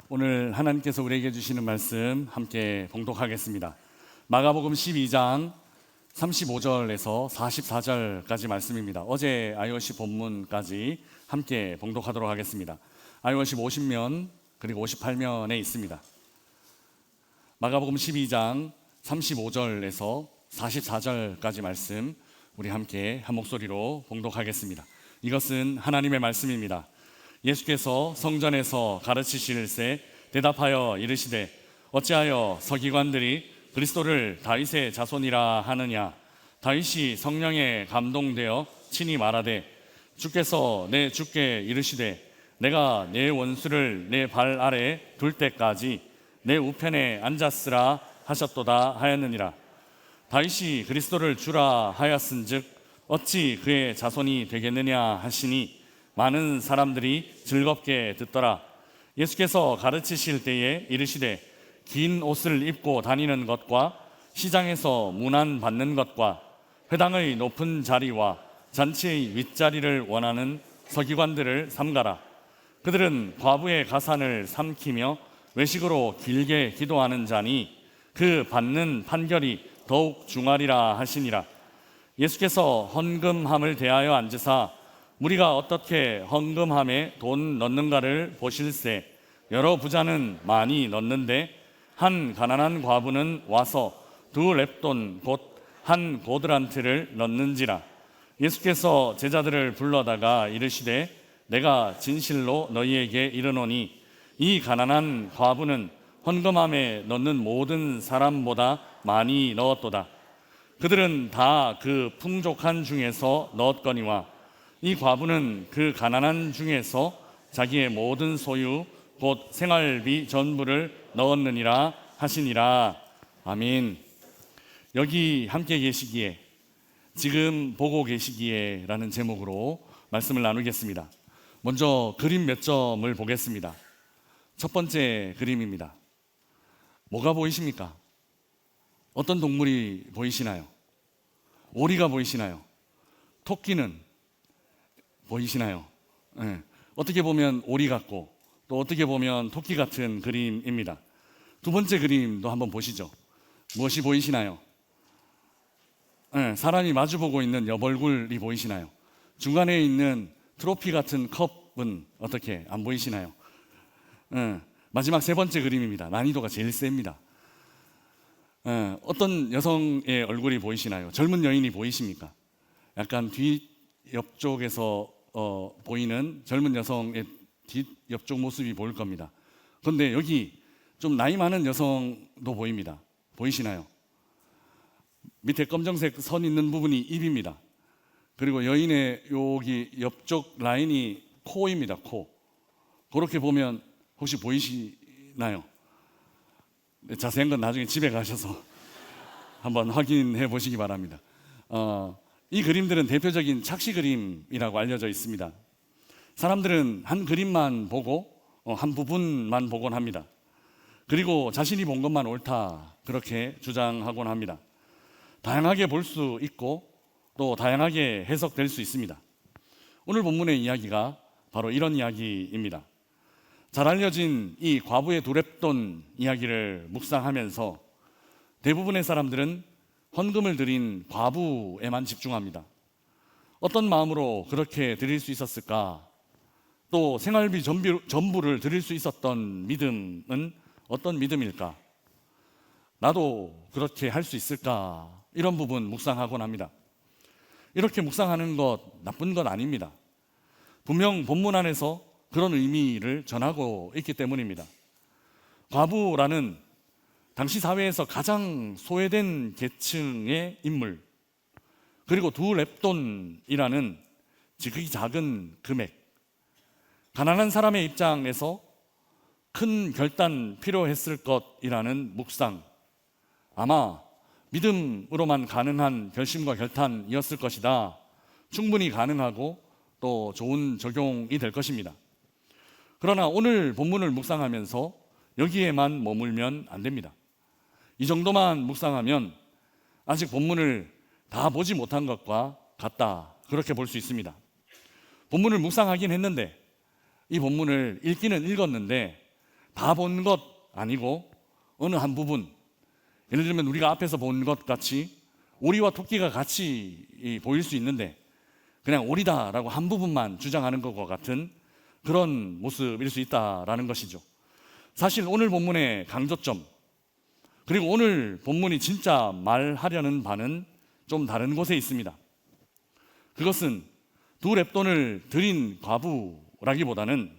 오늘 하나님께서 우리에게 주시는 말씀 함께 봉독하겠습니다. 마가복음 12장 35절에서 44절까지 말씀입니다. 어제 iOC 본문까지 함께 봉독하도록 하겠습니다. iOC 50면 그리고 58면에 있습니다. 마가복음 12장 35절에서 44절까지 말씀 우리 함께 한 목소리로 봉독하겠습니다. 이것은 하나님의 말씀입니다. 예수께서 성전에서 가르치실새 대답하여 이르시되 어찌하여 서기관들이 그리스도를 다윗의 자손이라 하느냐. 다윗이 성령에 감동되어 친히 말하되 주께서 내 주께 이르시되 내가 내 원수를 내 발 아래 둘 때까지 내 우편에 앉았으라 하셨도다 하였느니라. 다윗이 그리스도를 주라 하였은즉 어찌 그의 자손이 되겠느냐 하시니 많은 사람들이 즐겁게 듣더라. 예수께서 가르치실 때에 이르시되 긴 옷을 입고 다니는 것과 시장에서 문안 받는 것과 회당의 높은 자리와 잔치의 윗자리를 원하는 서기관들을 삼가라. 그들은 과부의 가산을 삼키며 외식으로 길게 기도하는 자니 그 받는 판결이 더욱 중하리라 하시니라. 예수께서 헌금함을 대하여 앉으사 무리가 어떻게 헌금함에 돈 넣는가를 보실세 여러 부자는 많이 넣는데 한 가난한 과부는 와서 두 렙돈 곧 한 고드란트를 넣는지라. 예수께서 제자들을 불러다가 이르시되 내가 진실로 너희에게 이르노니 이 가난한 과부는 헌금함에 넣는 모든 사람보다 많이 넣었도다. 그들은 다 그 풍족한 중에서 넣었거니와 이 과부는 그 가난한 중에서 자기의 모든 소유 곧 생활비 전부를 넣었느니라 하시니라. 아멘. 여기 함께 계시기에 지금 보고 계시기에 라는 제목으로 말씀을 나누겠습니다. 먼저 그림 몇 점을 보겠습니다. 첫 번째 그림입니다. 뭐가 보이십니까? 어떤 동물이 보이시나요? 오리가 보이시나요? 토끼는 보이시나요? 네. 어떻게 보면 오리 같고 또 어떻게 보면 토끼 같은 그림입니다. 두 번째 그림도 한번 보시죠. 무엇이 보이시나요? 네. 사람이 마주보고 있는 옆얼굴이 보이시나요? 중간에 있는 트로피 같은 컵은 어떻게 안 보이시나요? 네. 마지막 세 번째 그림입니다. 난이도가 제일 셉니다. 어떤 여성의 얼굴이 보이시나요? 젊은 여인이 보이십니까? 약간 뒤 옆쪽에서 보이는 젊은 여성의 뒤 옆쪽 모습이 보일 겁니다. 그런데 여기 좀 나이 많은 여성도 보입니다. 보이시나요? 밑에 검정색 선 있는 부분이 입입니다. 그리고 여인의 여기 옆쪽 라인이 코입니다. 코. 그렇게 보면 혹시 보이시나요? 자세한 건 나중에 집에 가셔서 한번 확인해 보시기 바랍니다. 이 그림들은 대표적인 착시 그림이라고 알려져 있습니다. 사람들은 한 그림만 보고 한 부분만 보곤 합니다. 그리고 자신이 본 것만 옳다 그렇게 주장하곤 합니다. 다양하게 볼 수 있고 또 다양하게 해석될 수 있습니다. 오늘 본문의 이야기가 바로 이런 이야기입니다. 잘 알려진 이 과부의 두 렙돈 이야기를 묵상하면서 대부분의 사람들은 헌금을 드린 과부에만 집중합니다. 어떤 마음으로 그렇게 드릴 수 있었을까? 또 생활비 전부를 드릴 수 있었던 믿음은 어떤 믿음일까? 나도 그렇게 할 수 있을까? 이런 부분 묵상하곤 합니다. 이렇게 묵상하는 것 나쁜 건 아닙니다. 분명 본문 안에서 그런 의미를 전하고 있기 때문입니다. 과부라는 당시 사회에서 가장 소외된 계층의 인물, 그리고 두 렙돈이라는 지극히 작은 금액, 가난한 사람의 입장에서 큰 결단 필요했을 것이라는 묵상, 아마 믿음으로만 가능한 결심과 결단이었을 것이다. 충분히 가능하고 또 좋은 적용이 될 것입니다. 그러나 오늘 본문을 묵상하면서 여기에만 머물면 안 됩니다. 이 정도만 묵상하면 아직 본문을 다 보지 못한 것과 같다 그렇게 볼 수 있습니다. 본문을 묵상하긴 했는데 이 본문을 읽기는 읽었는데 다 본 것 아니고 어느 한 부분, 예를 들면 우리가 앞에서 본 것 같이 오리와 토끼가 같이 보일 수 있는데 그냥 오리다라고 한 부분만 주장하는 것과 같은 그런 모습일 수 있다라는 것이죠. 사실 오늘 본문의 강조점, 그리고 오늘 본문이 진짜 말하려는 바는 좀 다른 곳에 있습니다. 그것은 두 렙돈을 드린 과부라기보다는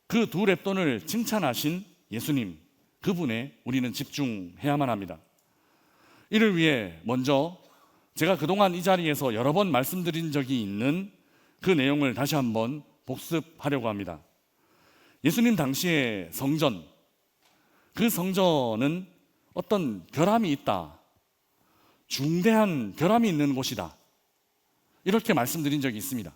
그 두 렙돈을 칭찬하신 예수님, 그분에 우리는 집중해야만 합니다. 이를 위해 먼저 제가 그동안 이 자리에서 여러 번 말씀드린 적이 있는 그 내용을 다시 한번 복습하려고 합니다. 예수님 당시의 성전, 그 성전은 어떤 결함이 있다, 중대한 결함이 있는 곳이다, 이렇게 말씀드린 적이 있습니다.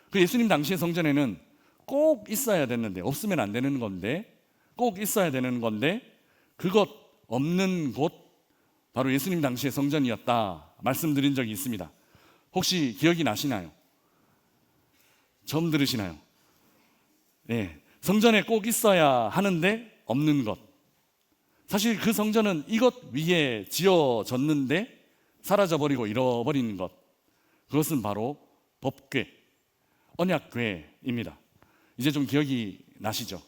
그 예수님 당시의 성전에는 꼭 있어야 되는데, 없으면 안 되는 건데, 꼭 있어야 되는 건데 그것 없는 곳, 바로 예수님 당시의 성전이었다 말씀드린 적이 있습니다. 혹시 기억이 나시나요? 처음 들으시나요? 네, 성전에 꼭 있어야 하는데 없는 것. 사실 그 성전은 이것 위에 지어졌는데 사라져버리고 잃어버린 것, 그것은 바로 법궤, 언약궤입니다. 이제 좀 기억이 나시죠?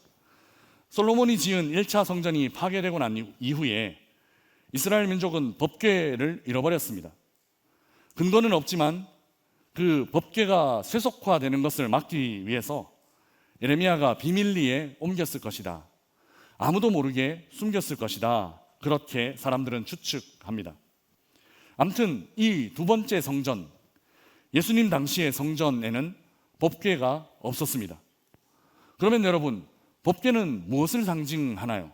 솔로몬이 지은 1차 성전이 파괴되고 난 이후에 이스라엘 민족은 법궤를 잃어버렸습니다. 근거는 없지만 그 법궤가 쇠속화되는 것을 막기 위해서 예레미야가 비밀리에 옮겼을 것이다, 아무도 모르게 숨겼을 것이다, 그렇게 사람들은 추측합니다. 아무튼 이 두 번째 성전, 예수님 당시의 성전에는 법궤가 없었습니다. 그러면 여러분, 법궤는 무엇을 상징하나요?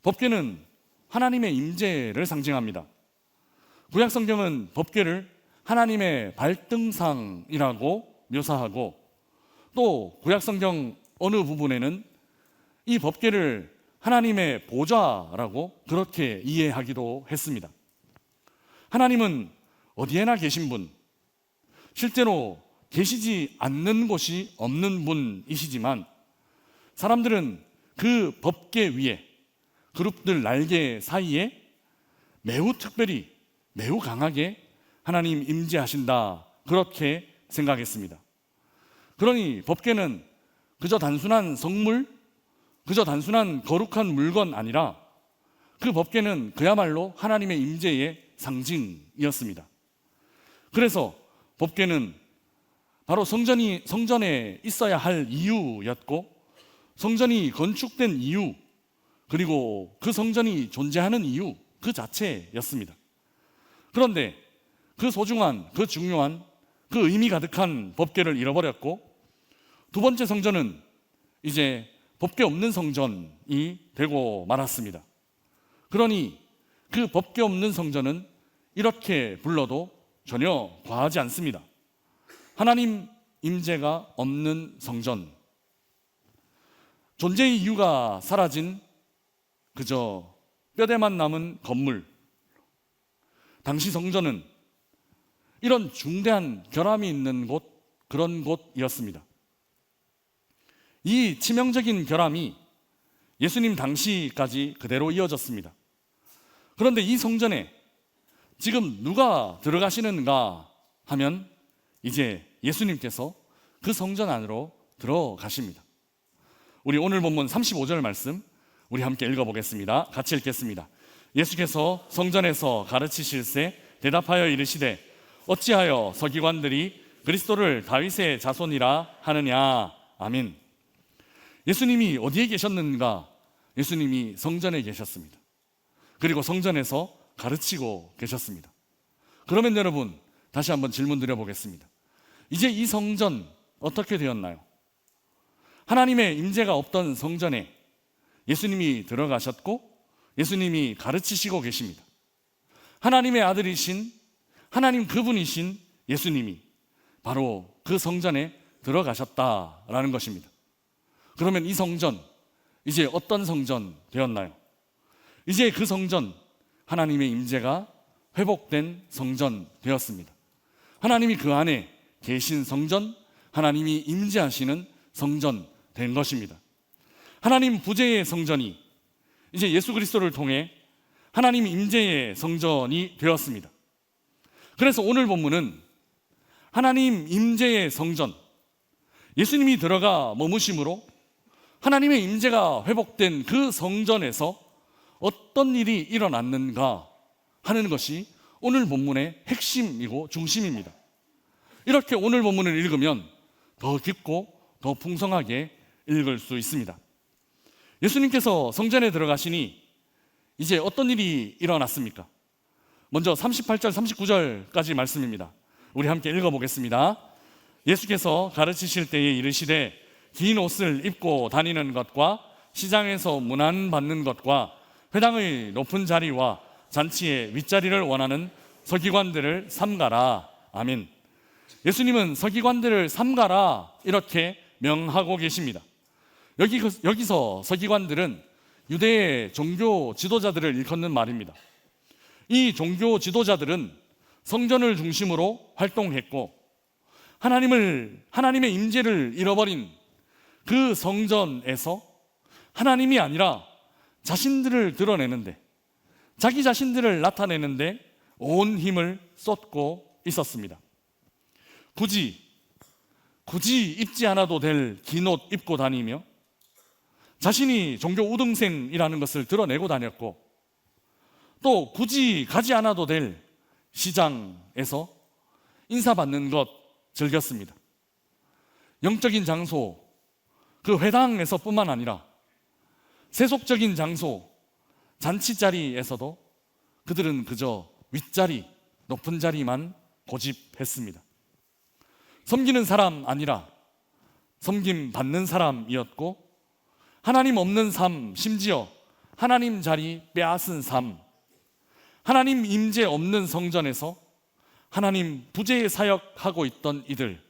법궤는 하나님의 임재를 상징합니다. 구약 성경은 법궤를 하나님의 발등상이라고 묘사하고, 또 구약 성경 어느 부분에는 이 법궤를 하나님의 보좌라고 그렇게 이해하기도 했습니다. 하나님은 어디에나 계신 분, 실제로 계시지 않는 곳이 없는 분이시지만 사람들은 그 법궤 위에, 그룹들 날개 사이에 매우 특별히, 매우 강하게 하나님 임재하신다, 그렇게 생각했습니다. 그러니 법궤는 그저 단순한 성물, 그저 단순한 거룩한 물건 아니라 그 법궤는 그야말로 하나님의 임재의 상징이었습니다. 그래서 법궤는 바로 성전에 있어야 할 이유였고, 성전이 건축된 이유, 그리고 그 성전이 존재하는 이유 그 자체였습니다. 그런데 그 소중한, 그 중요한, 그 의미 가득한 법궤를 잃어버렸고, 두 번째 성전은 이제 법궤 없는 성전이 되고 말았습니다. 그러니 그 법궤 없는 성전은 이렇게 불러도 전혀 과하지 않습니다. 하나님 임재가 없는 성전, 존재의 이유가 사라진 그저 뼈대만 남은 건물. 당시 성전은 이런 중대한 결함이 있는 곳, 그런 곳이었습니다. 이 치명적인 결함이 예수님 당시까지 그대로 이어졌습니다. 그런데 이 성전에 지금 누가 들어가시는가 하면 이제 예수님께서 그 성전 안으로 들어가십니다. 우리 오늘 본문 35절 말씀 우리 함께 읽어보겠습니다. 같이 읽겠습니다. 예수께서 성전에서 가르치실새 대답하여 이르시되 어찌하여 서기관들이 그리스도를 다윗의 자손이라 하느냐. 아멘. 예수님이 어디에 계셨는가? 예수님이 성전에 계셨습니다. 그리고 성전에서 가르치고 계셨습니다. 그러면 여러분, 다시 한번 질문 드려보겠습니다. 이제 이 성전 어떻게 되었나요? 하나님의 임재가 없던 성전에 예수님이 들어가셨고 예수님이 가르치시고 계십니다. 하나님의 아들이신, 하나님 그분이신 예수님이 바로 그 성전에 들어가셨다라는 것입니다. 그러면 이 성전, 이제 어떤 성전 되었나요? 이제 그 성전, 하나님의 임재가 회복된 성전 되었습니다. 하나님이 그 안에 계신 성전, 하나님이 임재하시는 성전 된 것입니다. 하나님 부재의 성전이 이제 예수 그리스도를 통해 하나님 임재의 성전이 되었습니다. 그래서 오늘 본문은 하나님 임재의 성전, 예수님이 들어가 머무심으로 하나님의 임재가 회복된 그 성전에서 어떤 일이 일어났는가 하는 것이 오늘 본문의 핵심이고 중심입니다. 이렇게 오늘 본문을 읽으면 더 깊고 더 풍성하게 읽을 수 있습니다. 예수님께서 성전에 들어가시니 이제 어떤 일이 일어났습니까? 먼저 38절, 39절까지 말씀입니다. 우리 함께 읽어보겠습니다. 예수께서 가르치실 때에 이르시되 긴 옷을 입고 다니는 것과 시장에서 문안받는 것과 회당의 높은 자리와 잔치의 윗자리를 원하는 서기관들을 삼가라. 아멘. 예수님은 서기관들을 삼가라 이렇게 명하고 계십니다. 여기서 서기관들은 유대의 종교 지도자들을 일컫는 말입니다. 이 종교 지도자들은 성전을 중심으로 활동했고 하나님의 임재를 잃어버린 그 성전에서 하나님이 아니라 자신들을 드러내는데, 자기 자신들을 나타내는데 온 힘을 쏟고 있었습니다. 굳이 입지 않아도 될 긴 옷 입고 다니며 자신이 종교 우등생이라는 것을 드러내고 다녔고, 또 굳이 가지 않아도 될 시장에서 인사받는 것 즐겼습니다. 영적인 장소, 그 회당에서 뿐만 아니라 세속적인 장소, 잔치 자리에서도 그들은 그저 윗자리, 높은 자리만 고집했습니다. 섬기는 사람 아니라 섬김 받는 사람이었고, 하나님 없는 삶, 심지어 하나님 자리 빼앗은 삶, 하나님 임재 없는 성전에서 하나님 부재의 사역하고 있던 이들,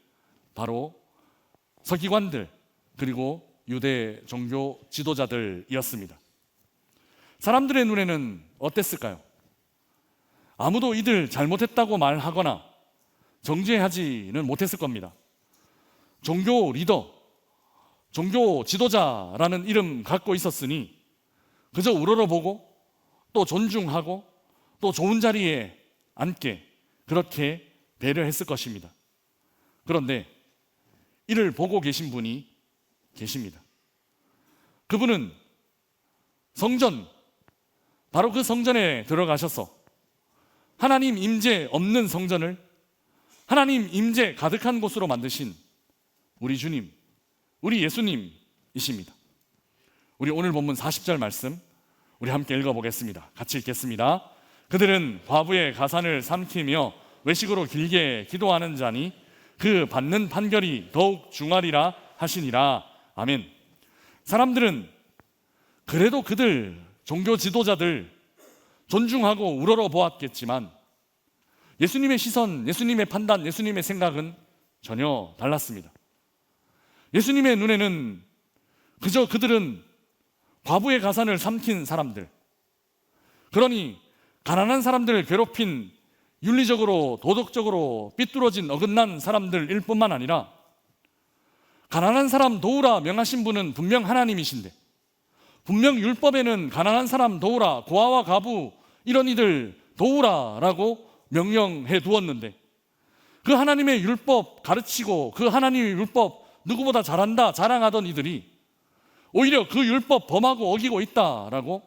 바로 서기관들 그리고 유대 종교 지도자들이었습니다. 사람들의 눈에는 어땠을까요? 아무도 이들 잘못했다고 말하거나 정죄하지는 못했을 겁니다. 종교 리더, 종교 지도자라는 이름 갖고 있었으니 그저 우러러보고 또 존중하고 또 좋은 자리에 앉게 그렇게 배려했을 것입니다. 그런데 이를 보고 계신 분이 계십니다. 그분은 성전, 바로 그 성전에 들어가셔서 하나님 임재 없는 성전을 하나님 임재 가득한 곳으로 만드신 우리 주님, 우리 예수님이십니다. 우리 오늘 본문 40절 말씀 우리 함께 읽어보겠습니다. 같이 읽겠습니다. 그들은 과부의 가산을 삼키며 외식으로 길게 기도하는 자니 그 받는 판결이 더욱 중하리라 하시니라. 아멘. 사람들은 그래도 그들 종교 지도자들 존중하고 우러러 보았겠지만 예수님의 시선, 예수님의 판단, 예수님의 생각은 전혀 달랐습니다. 예수님의 눈에는 그저 그들은 과부의 가산을 삼킨 사람들, 그러니 가난한 사람들을 괴롭힌 윤리적으로 도덕적으로 삐뚤어진 어긋난 사람들일 뿐만 아니라 가난한 사람 도우라 명하신 분은 분명 하나님이신데, 분명 율법에는 가난한 사람 도우라, 고아와 가부 이런 이들 도우라라고 명령해 두었는데, 그 하나님의 율법 가르치고 그 하나님의 율법 누구보다 잘한다 자랑하던 이들이 오히려 그 율법 범하고 어기고 있다라고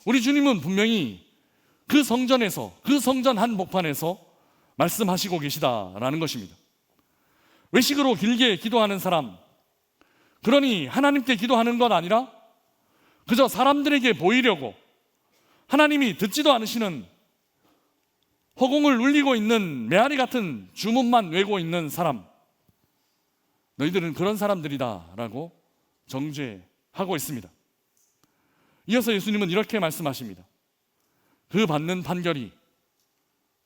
우리 주님은 분명히 그 성전에서, 그 성전 한복판에서 말씀하시고 계시다라는 것입니다. 외식으로 길게 기도하는 사람, 그러니 하나님께 기도하는 것 아니라 그저 사람들에게 보이려고 하나님이 듣지도 않으시는 허공을 울리고 있는 메아리 같은 주문만 외고 있는 사람, 너희들은 그런 사람들이다라고 정죄하고 있습니다. 이어서 예수님은 이렇게 말씀하십니다. 그 받는 판결이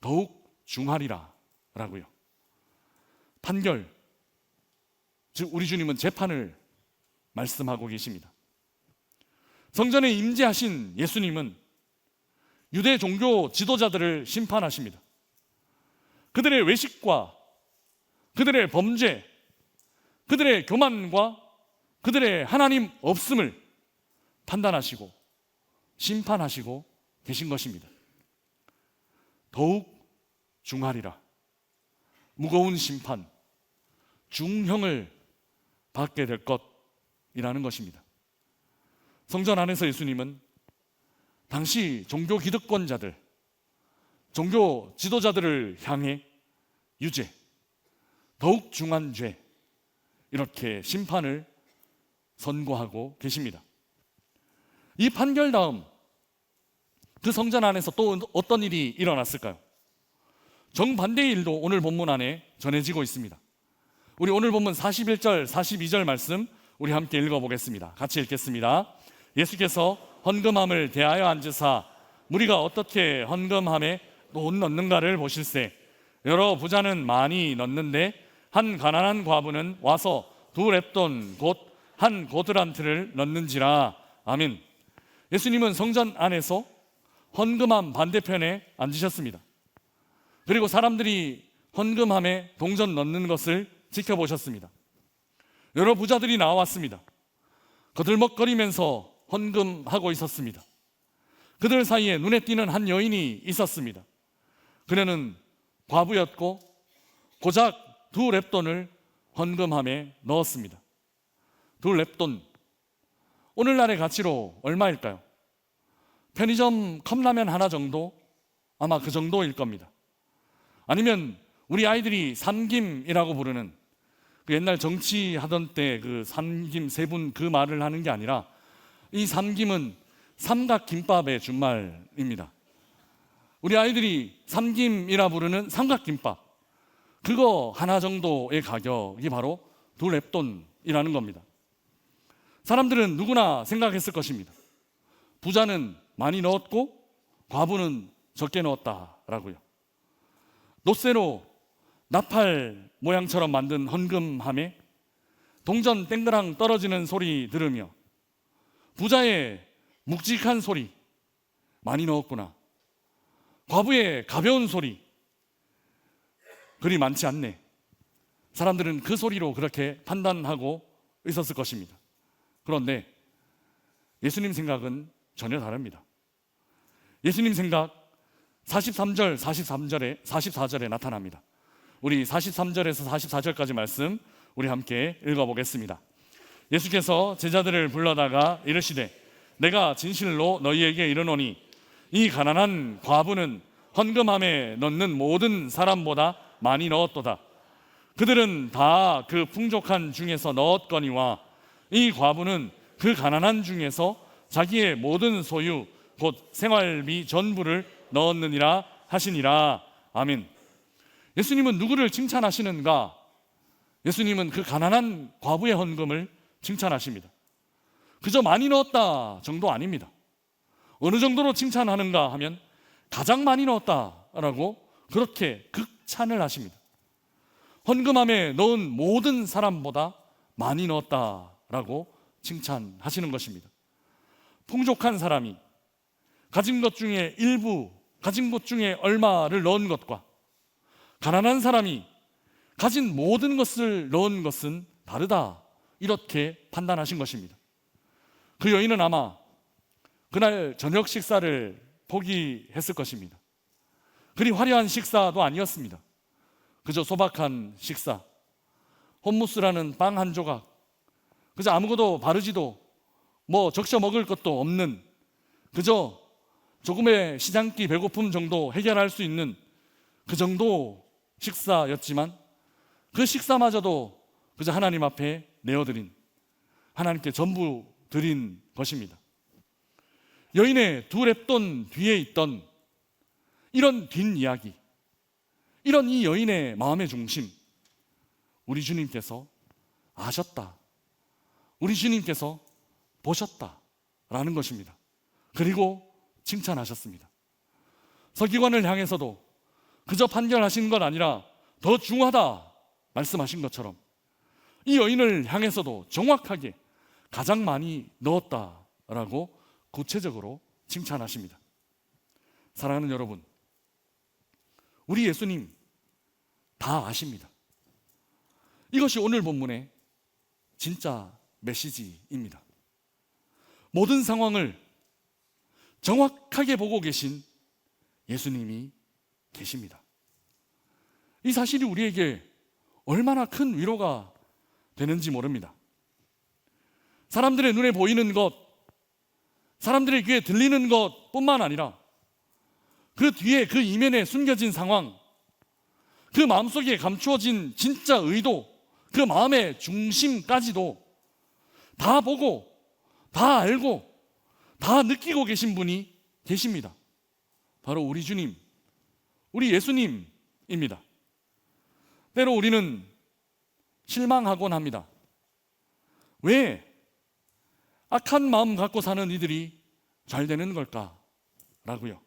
더욱 중하리라 라고요. 판결, 즉 우리 주님은 재판을 말씀하고 계십니다. 성전에 임재하신 예수님은 유대 종교 지도자들을 심판하십니다. 그들의 외식과 그들의 범죄, 그들의 교만과 그들의 하나님 없음을 판단하시고 심판하시고 계신 것입니다. 더욱 중하리라. 무거운 심판, 중형을 받게 될 것이라는 것입니다. 성전 안에서 예수님은 당시 종교 기득권자들, 종교 지도자들을 향해 유죄, 더욱 중한 죄, 이렇게 심판을 선고하고 계십니다. 이 판결 다음 그 성전 안에서 또 어떤 일이 일어났을까요? 정반대의 일도 오늘 본문 안에 전해지고 있습니다. 우리 오늘 본문 41절, 42절 말씀 우리 함께 읽어보겠습니다. 같이 읽겠습니다. 예수께서 헌금함을 대하여 앉으사 무리가 어떻게 헌금함에 돈 넣는가를 보실세. 여러 부자는 많이 넣는데 한 가난한 과부는 와서 2렙돈 곧 한 고드란트를 넣는지라. 아멘. 예수님은 성전 안에서 헌금함 반대편에 앉으셨습니다. 그리고 사람들이 헌금함에 동전 넣는 것을 지켜보셨습니다. 여러 부자들이 나왔습니다. 거들먹거리면서 헌금하고 있었습니다. 그들 사이에 눈에 띄는 한 여인이 있었습니다. 그녀는 과부였고 고작 2렙돈을 헌금함에 넣었습니다. 2렙돈, 오늘날의 가치로 얼마일까요? 편의점 컵라면 하나 정도? 아마 그 정도일 겁니다. 아니면 우리 아이들이 삼김이라고 부르는 그 옛날 정치하던 때 그 삼김 세분 그 말을 하는 게 아니라 이 삼김은 삼각김밥의 준말입니다. 우리 아이들이 삼김이라 부르는 삼각김밥, 그거 하나 정도의 가격이 바로 2렙돈이라는 겁니다. 사람들은 누구나 생각했을 것입니다. 부자는 많이 넣었고 과부는 적게 넣었다라고요. 노쇠로 나팔 모양처럼 만든 헌금함에 동전 땡그랑 떨어지는 소리 들으며 부자의 묵직한 소리, 많이 넣었구나. 과부의 가벼운 소리, 그리 많지 않네. 사람들은 그 소리로 그렇게 판단하고 있었을 것입니다. 그런데 예수님 생각은 전혀 다릅니다. 예수님 생각 43절, 44절에 나타납니다. 우리 43절에서 44절까지 말씀 우리 함께 읽어보겠습니다. 예수께서 제자들을 불러다가 이르시되 내가 진실로 너희에게 이르노니 이 가난한 과부는 헌금함에 넣는 모든 사람보다 많이 넣었도다. 그들은 다 그 풍족한 중에서 넣었거니와 이 과부는 그 가난한 중에서 자기의 모든 소유 곧 생활비 전부를 넣었느니라 하시니라. 아멘. 예수님은 누구를 칭찬하시는가? 예수님은 그 가난한 과부의 헌금을 칭찬하십니다. 그저 많이 넣었다 정도 아닙니다. 어느 정도로 칭찬하는가 하면 가장 많이 넣었다라고 그렇게 극찬을 하십니다. 헌금함에 넣은 모든 사람보다 많이 넣었다라고 칭찬하시는 것입니다. 풍족한 사람이 가진 것 중에 일부, 가진 것 중에 얼마를 넣은 것과 가난한 사람이 가진 모든 것을 넣은 것은 다르다, 이렇게 판단하신 것입니다. 그 여인은 아마 그날 저녁 식사를 포기했을 것입니다. 그리 화려한 식사도 아니었습니다. 그저 소박한 식사, 홈무스라는 빵 한 조각, 그저 아무것도 바르지도 적셔 먹을 것도 없는, 그저 조금의 시장기 배고픔 정도 해결할 수 있는 그 정도 식사였지만 그 식사마저도 그저 하나님 앞에 내어드린, 하나님께 전부 드린 것입니다. 여인의 2렙돈 뒤에 있던 이런 뒷이야기, 이런 이 여인의 마음의 중심, 우리 주님께서 아셨다, 우리 주님께서 보셨다라는 것입니다. 그리고 칭찬하셨습니다. 서기관을 향해서도 그저 판결하신 것 아니라 더 중하다 말씀하신 것처럼 이 여인을 향해서도 정확하게 가장 많이 넣었다라고 구체적으로 칭찬하십니다. 사랑하는 여러분, 우리 예수님 다 아십니다. 이것이 오늘 본문의 진짜 메시지입니다. 모든 상황을 정확하게 보고 계신 예수님이 계십니다. 이 사실이 우리에게 얼마나 큰 위로가 되는지 모릅니다. 사람들의 눈에 보이는 것, 사람들의 귀에 들리는 것뿐만 아니라 그 뒤에 그 이면에 숨겨진 상황, 그 마음속에 감추어진 진짜 의도, 그 마음의 중심까지도 다 보고, 다 알고, 다 느끼고 계신 분이 계십니다. 바로 우리 주님, 우리 예수님입니다. 때로 우리는 실망하곤 합니다. 왜 악한 마음 갖고 사는 이들이 잘 되는 걸까? 라고요.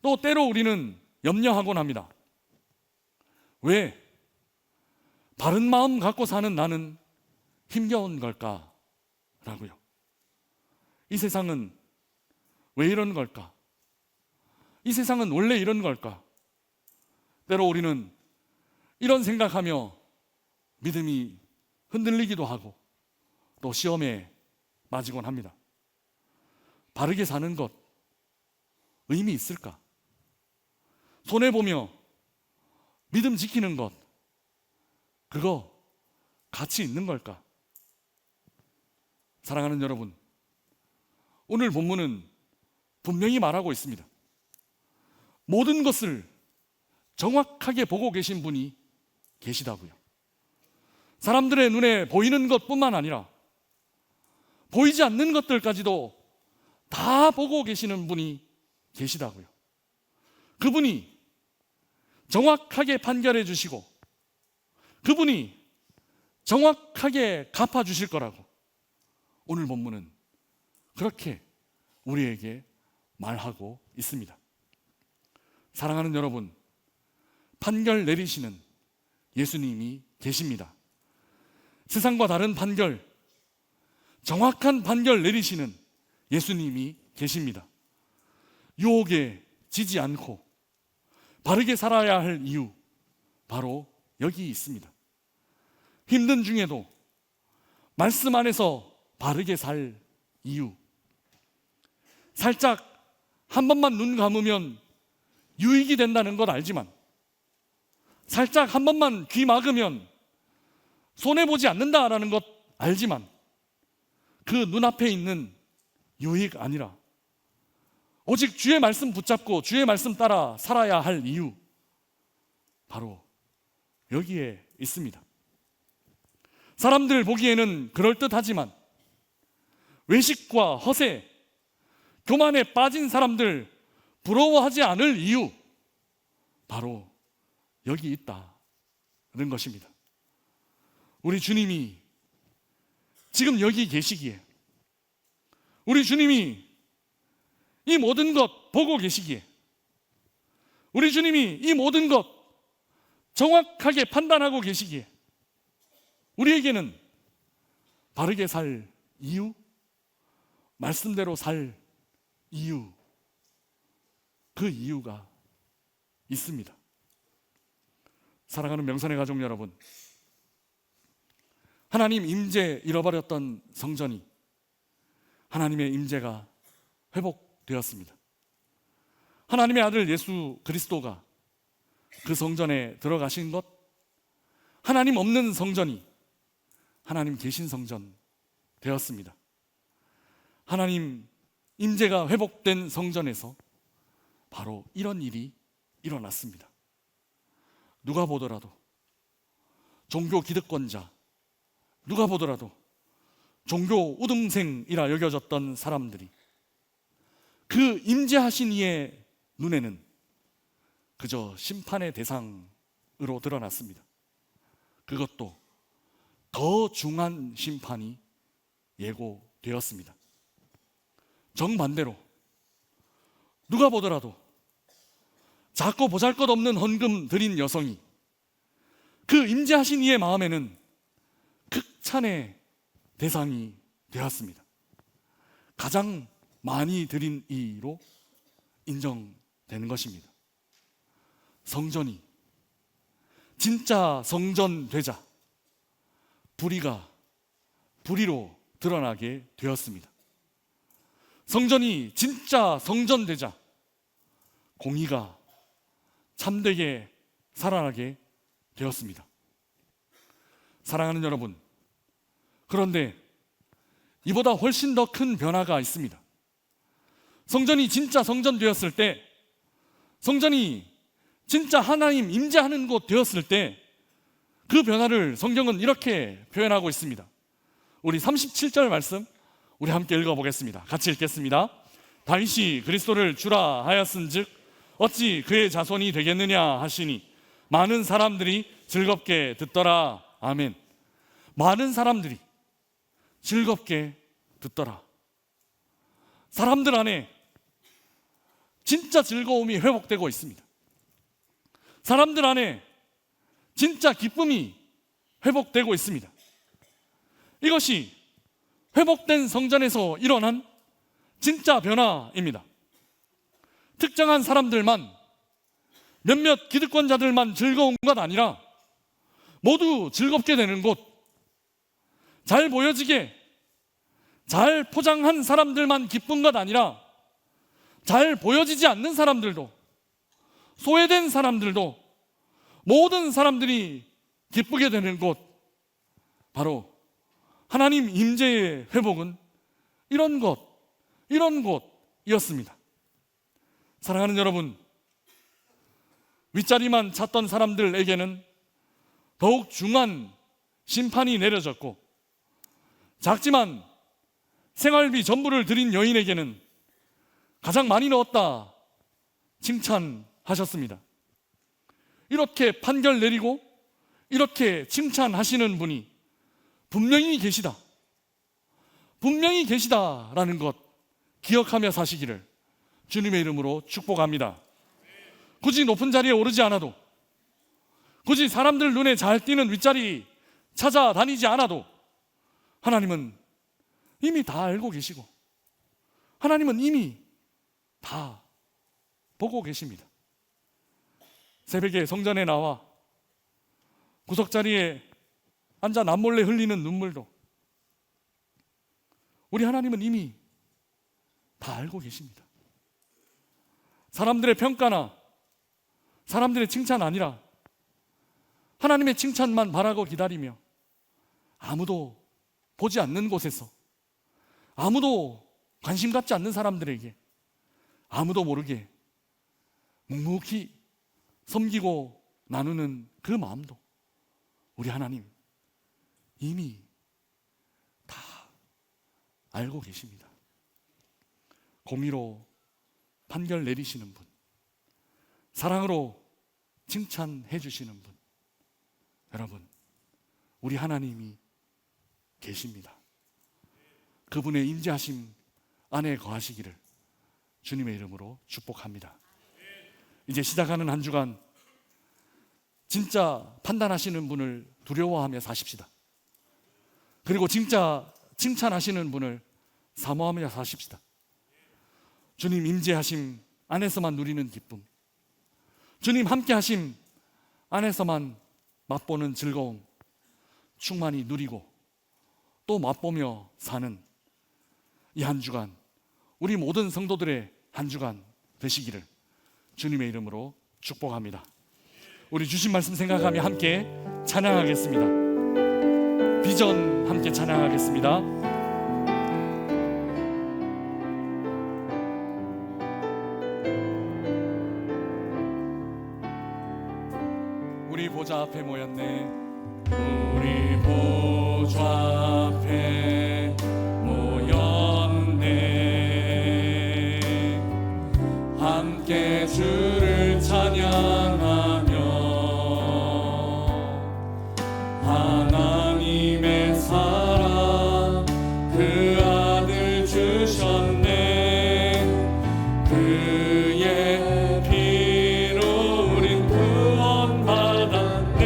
또 때로 우리는 염려하곤 합니다. 왜 바른 마음 갖고 사는 나는 힘겨운 걸까? 라고요. 이 세상은 왜 이런 걸까? 이 세상은 원래 이런 걸까? 때로 우리는 이런 생각하며 믿음이 흔들리기도 하고 또 시험에 맞이곤 합니다. 바르게 사는 것 의미 있을까? 손해보며 믿음 지키는 것 그거 가치 있는 걸까? 사랑하는 여러분, 오늘 본문은 분명히 말하고 있습니다. 모든 것을 정확하게 보고 계신 분이 계시다고요. 사람들의 눈에 보이는 것뿐만 아니라 보이지 않는 것들까지도 다 보고 계시는 분이 계시다고요. 그분이 정확하게 판결해 주시고 그분이 정확하게 갚아 주실 거라고 오늘 본문은 그렇게 우리에게 말하고 있습니다. 사랑하는 여러분, 판결 내리시는 예수님이 계십니다. 세상과 다른 판결, 정확한 판결 내리시는 예수님이 계십니다. 유혹에 지지 않고 바르게 살아야 할 이유, 바로 여기 있습니다. 힘든 중에도 말씀 안에서 바르게 살 이유. 살짝 한 번만 눈 감으면 유익이 된다는 것 알지만, 살짝 한 번만 귀 막으면 손해보지 않는다라는 것 알지만, 그 눈앞에 있는 유익 아니라 오직 주의 말씀 붙잡고 주의 말씀 따라 살아야 할 이유, 바로 여기에 있습니다. 사람들 보기에는 그럴듯하지만 외식과 허세, 교만에 빠진 사람들 부러워하지 않을 이유, 바로 여기 있다는 것입니다. 우리 주님이 지금 여기 계시기에, 우리 주님이 이 모든 것 보고 계시기에, 우리 주님이 이 모든 것 정확하게 판단하고 계시기에 우리에게는 바르게 살 이유, 말씀대로 살 이유, 그 이유가 있습니다. 사랑하는 명선의 가족 여러분, 하나님 임재 잃어버렸던 성전이 하나님의 임재가 회복되었습니다. 하나님의 아들 예수 그리스도가 그 성전에 들어가신 것, 하나님 없는 성전이 하나님 계신 성전 되었습니다. 하나님 임재가 회복된 성전에서 바로 이런 일이 일어났습니다. 누가 보더라도 종교 기득권자, 누가 보더라도 종교 우등생이라 여겨졌던 사람들이 그 임재하신 이의 눈에는 그저 심판의 대상으로 드러났습니다. 그것도 더 중한 심판이 예고되었습니다. 정반대로 누가 보더라도 작고 보잘것없는 헌금 드린 여성이 그 임재하신 이의 마음에는 극찬의 대상이 되었습니다. 가장 많이 드린 이로 인정되는 것입니다. 성전이 진짜 성전 되자 불의가 불의로 드러나게 되었습니다. 성전이 진짜 성전되자 공의가 참되게 살아나게 되었습니다. 사랑하는 여러분, 그런데 이보다 훨씬 더 큰 변화가 있습니다. 성전이 진짜 성전되었을 때, 성전이 진짜 하나님 임재하는 곳 되었을 때 그 변화를 성경은 이렇게 표현하고 있습니다. 우리 37절 말씀 우리 함께 읽어보겠습니다. 같이 읽겠습니다. 다윗이 그리스도를 주라 하였은즉 어찌 그의 자손이 되겠느냐 하시니 많은 사람들이 즐겁게 듣더라. 아멘. 많은 사람들이 즐겁게 듣더라. 사람들 안에 진짜 즐거움이 회복되고 있습니다. 사람들 안에 진짜 기쁨이 회복되고 있습니다. 이것이 회복된 성전에서 일어난 진짜 변화입니다. 특정한 사람들만, 몇몇 기득권자들만 즐거운 것 아니라 모두 즐겁게 되는 곳, 잘 보여지게 잘 포장한 사람들만 기쁜 것 아니라 잘 보여지지 않는 사람들도, 소외된 사람들도, 모든 사람들이 기쁘게 되는 곳, 바로 하나님 임재의 회복은 이런 곳이었습니다. 사랑하는 여러분, 윗자리만 찾던 사람들에게는 더욱 중한 심판이 내려졌고, 작지만 생활비 전부를 드린 여인에게는 가장 많이 넣었다 칭찬하셨습니다. 이렇게 판결 내리고 이렇게 칭찬하시는 분이 분명히 계시다라는 것 기억하며 사시기를 주님의 이름으로 축복합니다. 굳이 높은 자리에 오르지 않아도, 굳이 사람들 눈에 잘 띄는 윗자리 찾아다니지 않아도 하나님은 이미 다 알고 계시고, 하나님은 이미 다 보고 계십니다. 새벽에 성전에 나와 구석자리에 앉아 남몰래 흘리는 눈물도 우리 하나님은 이미 다 알고 계십니다. 사람들의 평가나 사람들의 칭찬 아니라 하나님의 칭찬만 바라고 기다리며 아무도 보지 않는 곳에서, 아무도 관심 갖지 않는 사람들에게 아무도 모르게 묵묵히 섬기고 나누는 그 마음도 우리 하나님 이미 다 알고 계십니다. 공의로 판결 내리시는 분, 사랑으로 칭찬해 주시는 분, 여러분, 우리 하나님이 계십니다. 그분의 임재하심 안에 거하시기를 주님의 이름으로 축복합니다. 이제 시작하는 한 주간 진짜 판단하시는 분을 두려워하며 사십시다. 그리고 진짜 칭찬하시는 분을 사모하며 사십시다. 주님 임재하심 안에서만 누리는 기쁨, 주님 함께하심 안에서만 맛보는 즐거움 충만히 누리고 또 맛보며 사는 이 한 주간, 우리 모든 성도들의 한 주간 되시기를 주님의 이름으로 축복합니다. 우리 주신 말씀 생각하며 함께 찬양하겠습니다. 비전 함께 찬양하겠습니다. 우리 보좌 앞에 모였네. 우리 보좌 앞에 모였네. 함께 주를 찬양하며 하나님의 사랑 그 아들 주셨네. 그의 피로 우린 구원받았네.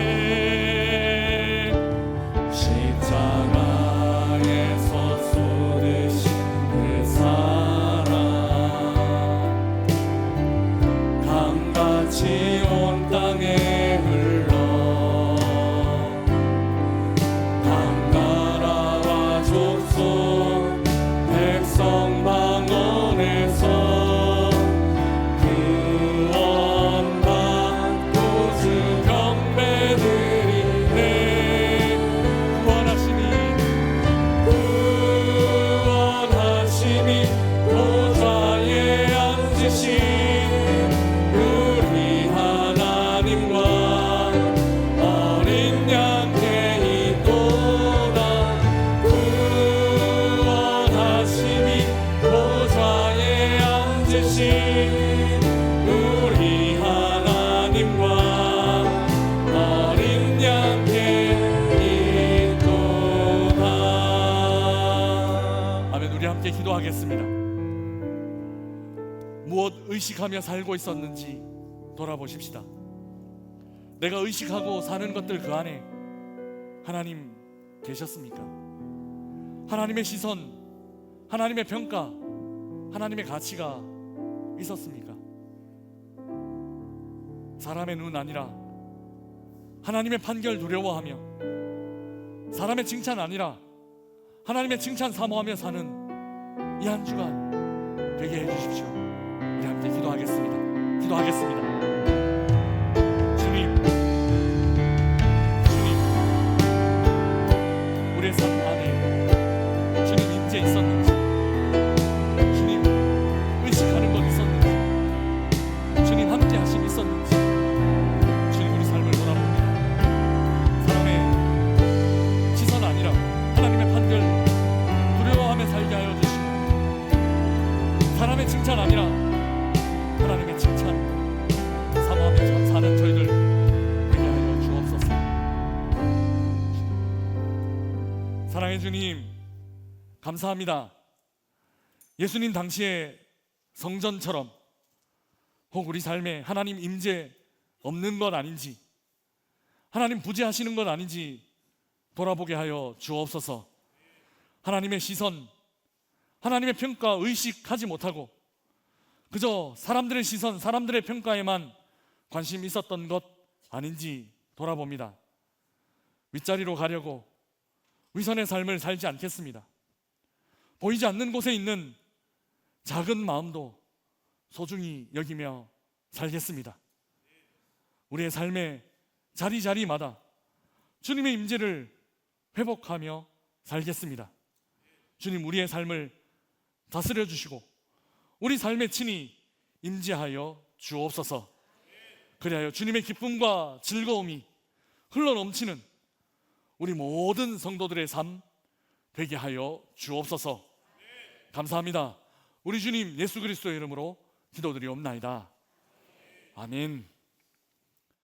함께 기도하겠습니다. 무엇 의식하며 살고 있었는지 돌아보십시다. 내가 의식하고 사는 것들 그 안에 하나님 계셨습니까? 하나님의 시선, 하나님의 평가, 하나님의 가치가 있었습니까? 사람의 눈 아니라 하나님의 판결 두려워하며, 사람의 칭찬 아니라 하나님의 칭찬 사모하며 사는 이 한 주간 되게 해주십시오. 우리 함께 기도하겠습니다. 기도하겠습니다. 주님, 우리의 삶 안에 주님 임재 있었는지, 주님 의식하는 것 있었는지, 주님 함께 하심 있었는지, 주님 우리 삶을 돌아봅니다. 사람의 시선 아니라 하나님의 판결 두려워하며 살게 하여 주시고, 사람의 칭찬 아니라 하나님의 칭찬 사모하며 사는 저희들 되게 하여 주옵소서. 사랑의 주님, 감사합니다. 예수님 당시에 성전처럼 혹 우리 삶에 하나님 임재 없는 것 아닌지, 하나님 부재하시는 것 아닌지 돌아보게 하여 주옵소서. 하나님의 시선, 하나님의 평가 의식하지 못하고 그저 사람들의 시선, 사람들의 평가에만 관심이 있었던 것 아닌지 돌아봅니다. 윗자리로 가려고 위선의 삶을 살지 않겠습니다. 보이지 않는 곳에 있는 작은 마음도 소중히 여기며 살겠습니다. 우리의 삶의 자리자리마다 주님의 임재를 회복하며 살겠습니다. 주님, 우리의 삶을 다스려 주시고 우리 삶에 친히 임재하여 주옵소서. 그리하여 주님의 기쁨과 즐거움이 흘러넘치는 우리 모든 성도들의 삶 되게 하여 주옵소서. 감사합니다. 우리 주님 예수 그리스도의 이름으로 기도드리옵나이다. 아멘.